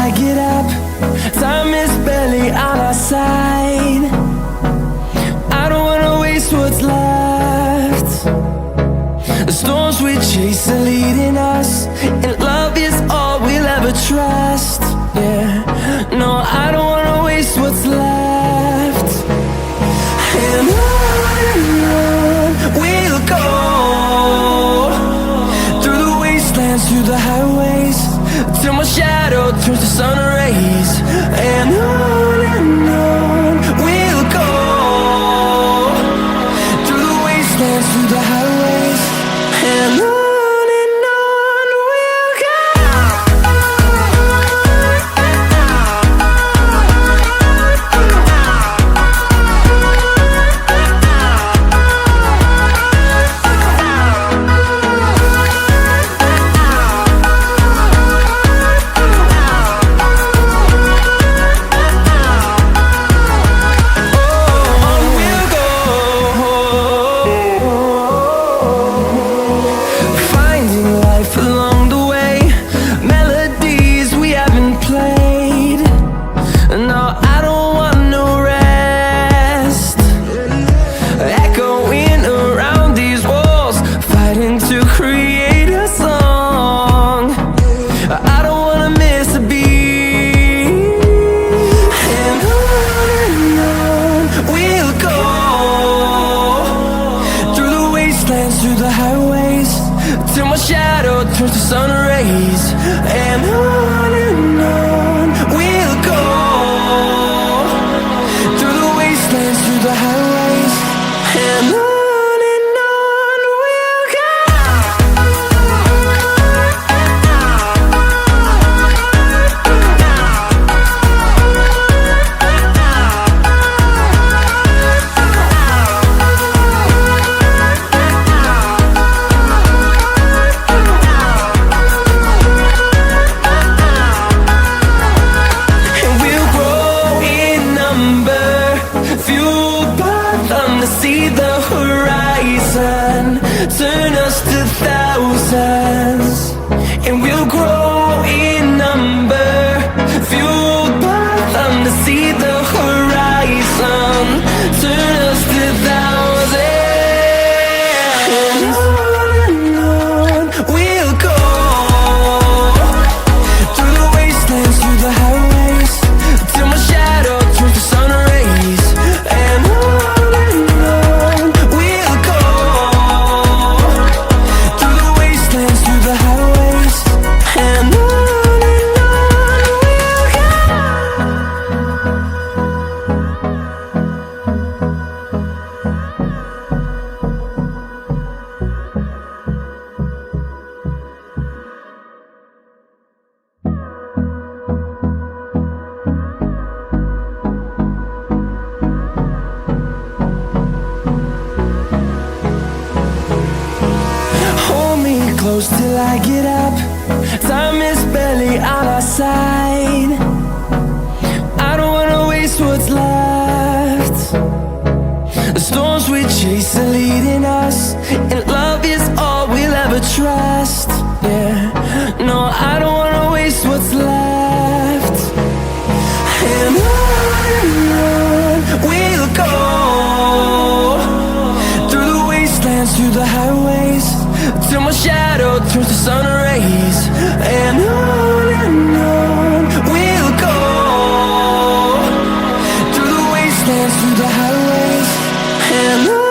I get up. Time is barely on our side. I don't wanna waste what's left. The storms we chase are leading us, and love is all we'll ever trust. Yeah, no, I don't wanna waste what's left. And on we'll go, through the wastelands, through the highways, till my shadow turns to sun rays. And on we'll go, through the wastelands, through the highways, and on we'll go. Through the highways, till my shadow turns to sun rays. And on we'll go, through the wastelands, through the highways, and on we'll go. See the horizon, turn us to thousands, and we'll grow in number, fueled by them. To see the horizon, turn us to thousands, and on we'll go, through the wastelands, through the highways, till my shadow turns to sun rays. And close till I get up. Time is barely on our side. I don't wanna waste what's left. The storms we chase are leading us, and love is all we'll ever trust. Yeah, no, I don't wanna waste what's left. And on we'll go, through the wastelands, through the highways, till my shadow turns to sun rays. And on we'll go, through the wastelands, through the highways, and on.